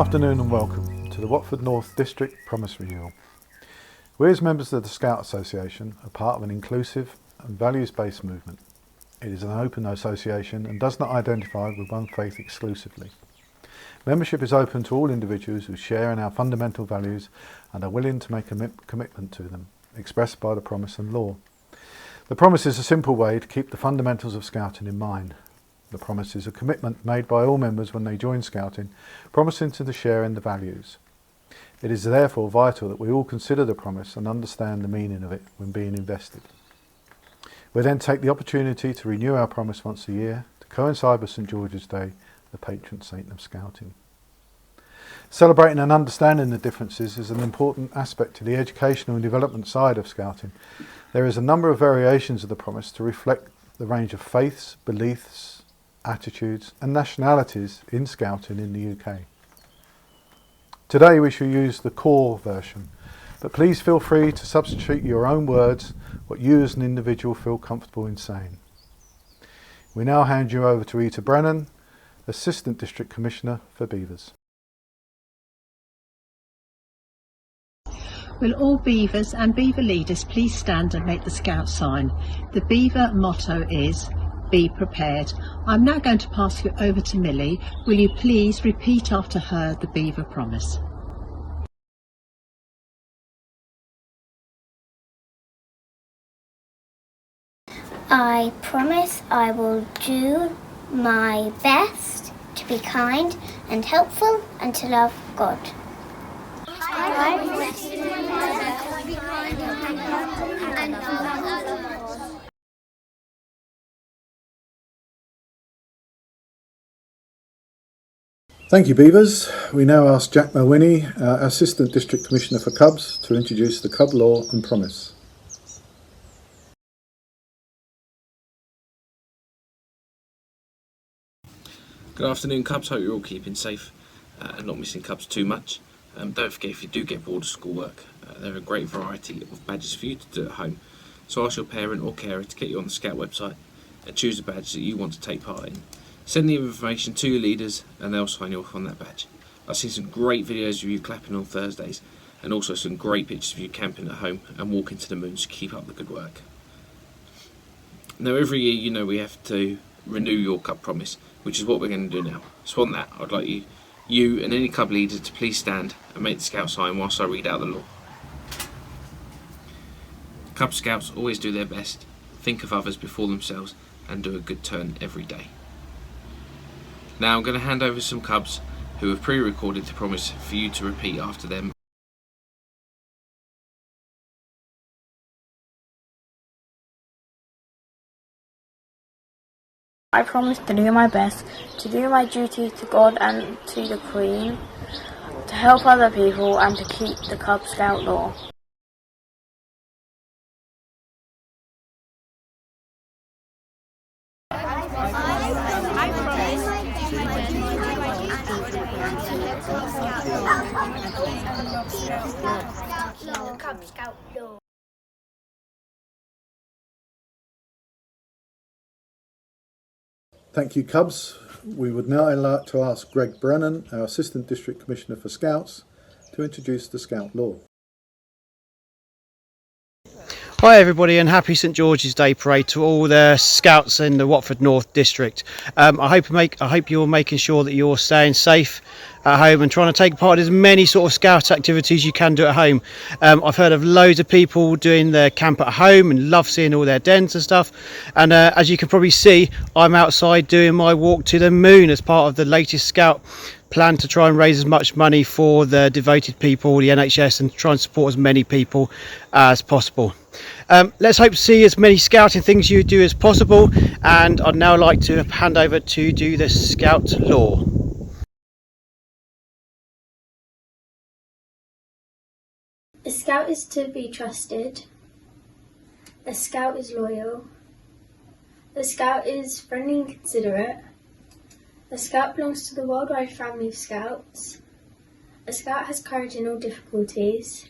afternoon and welcome to the Watford North District Promise Renewal. We as members of the Scout Association are part of an inclusive and values-based movement. It is an open association and does not identify with one faith exclusively. Membership is open to all individuals who share in our fundamental values and are willing to make a commitment to them, expressed by the promise and law. The promise is a simple way to keep the fundamentals of Scouting in mind. The promise is a commitment made by all members when they join Scouting, promising to share in the values. It is therefore vital that we all consider the promise and understand the meaning of it when being invested. We then take the opportunity to renew our promise once a year to coincide with St George's Day, the patron saint of Scouting. Celebrating and understanding the differences is an important aspect to the educational and development side of Scouting. There is a number of variations of the promise to reflect the range of faiths, beliefs, attitudes and nationalities in Scouting in the UK. Today we shall use the core version, but please feel free to substitute your own words, what you as an individual feel comfortable in saying. We now hand you over to Rita Brennan, Assistant District Commissioner for Beavers. Will all Beavers and Beaver leaders please stand and make the Scout sign? The Beaver motto is, be prepared. I'm now going to pass you over to Millie. Will you please repeat after her the Beaver promise? I promise I will do my best to be kind and helpful and to love God. I promise to do my best to be kind and helpful and love God. Thank you, Beavers. We now ask Jack Malwini, Assistant District Commissioner for Cubs, to introduce the Cub Law and Promise. Good afternoon, Cubs. Hope you're all keeping safe and not missing Cubs too much. Don't forget, if you do get bored of schoolwork, there are a great variety of badges for you to do at home. So ask your parent or carer to get you on the Scout website and choose a badge that you want to take part in. Send the information to your leaders and they'll sign you off on that badge. I've seen some great videos of you clapping on Thursdays and also some great pictures of you camping at home and walking to the moon, so keep up the good work. Now every year, you know, we have to renew your Cub promise, which is what we're going to do now. So on that, I'd like you and any Cub leaders to please stand and make the Scout sign whilst I read out the law. Cub Scouts always do their best, think of others before themselves and do a good turn every day. Now I'm going to hand over some Cubs who have pre-recorded the promise for you to repeat after them. I promise to do my best, to do my duty to God and to the Queen, to help other people and to keep the Cub Scout law. Thank you, Cubs. We would now like to ask Greg Brennan, our Assistant District Commissioner for Scouts, to introduce the Scout Law. Hi everybody, and happy St George's Day parade to all the Scouts in the Watford North District. I hope you're making sure that you're staying safe at home and trying to take part in as many sort of Scout activities you can do at home. I've heard of loads of people doing their camp at home and love seeing all their dens and stuff, and as you can probably see, I'm outside doing my walk to the moon as part of the latest Scout plan to try and raise as much money for the devoted people, the NHS, and try and support as many people as possible. Let's hope to see as many Scouting things you do as possible, and I'd now like to hand over to do the Scout Law. A Scout is to be trusted. A Scout is loyal. A Scout is friendly and considerate. A Scout belongs to the worldwide family of Scouts. A Scout has courage in all difficulties.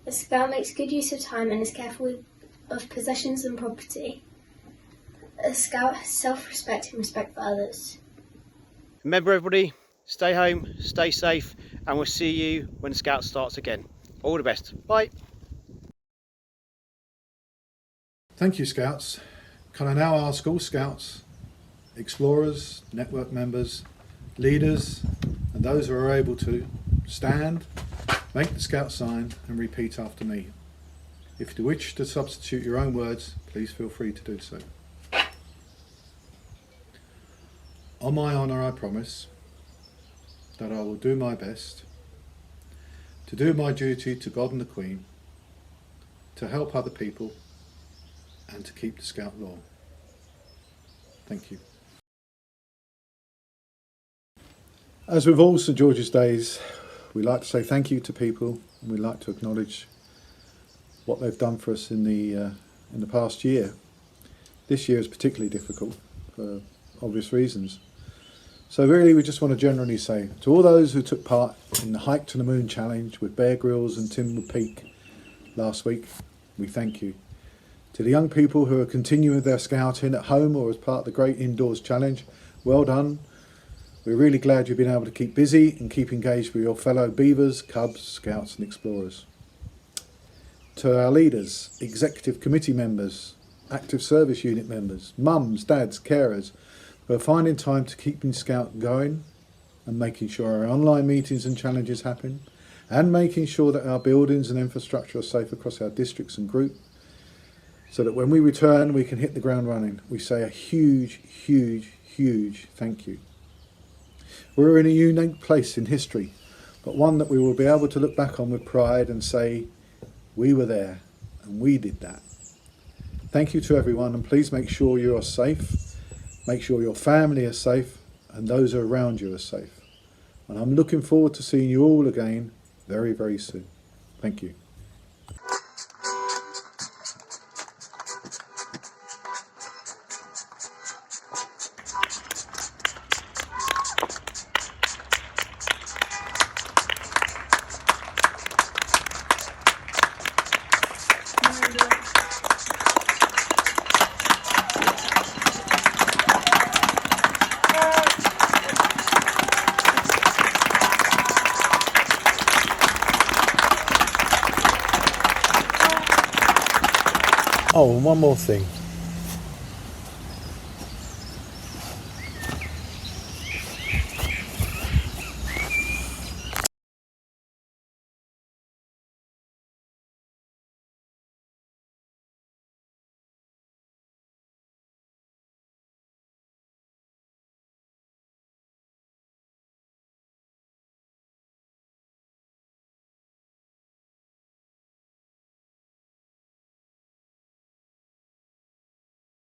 A Scout makes good use of time and is careful of possessions and property. A Scout has self-respect and respect for others. Remember everybody, stay home, stay safe, and we'll see you when Scout starts again. All the best. Bye. Thank you, Scouts. Can I now ask all Scouts, explorers, network members, leaders, and those who are able to stand, make the Scout sign and repeat after me. If you wish to substitute your own words, please feel free to do so. On my honour, I promise that I will do my best to do my duty to God and the Queen, to help other people, and to keep the Scout law. Thank you. As with all St George's Days, we like to say thank you to people, and we like to acknowledge what they've done for us in the past year. This year is particularly difficult for obvious reasons. So really we just want to generally say to all those who took part in the Hike to the Moon challenge with Bear Grylls and Timber Peak last week, we thank you. To the young people who are continuing their scouting at home or as part of the Great Indoors Challenge, well done. We're really glad you've been able to keep busy and keep engaged with your fellow Beavers, Cubs, Scouts and Explorers. To our leaders, executive committee members, active service unit members, mums, dads, carers, who are finding time to keeping Scout going and making sure our online meetings and challenges happen, and making sure that our buildings and infrastructure are safe across our districts and group, so that when we return we can hit the ground running. We say a huge, huge, huge thank you. We're in a unique place in history, but one that we will be able to look back on with pride and say, we were there and we did that. Thank you to everyone, and please make sure you are safe, make sure your family is safe and those around you are safe. And I'm looking forward to seeing you all again very, very soon. Thank you. Oh, and one more thing.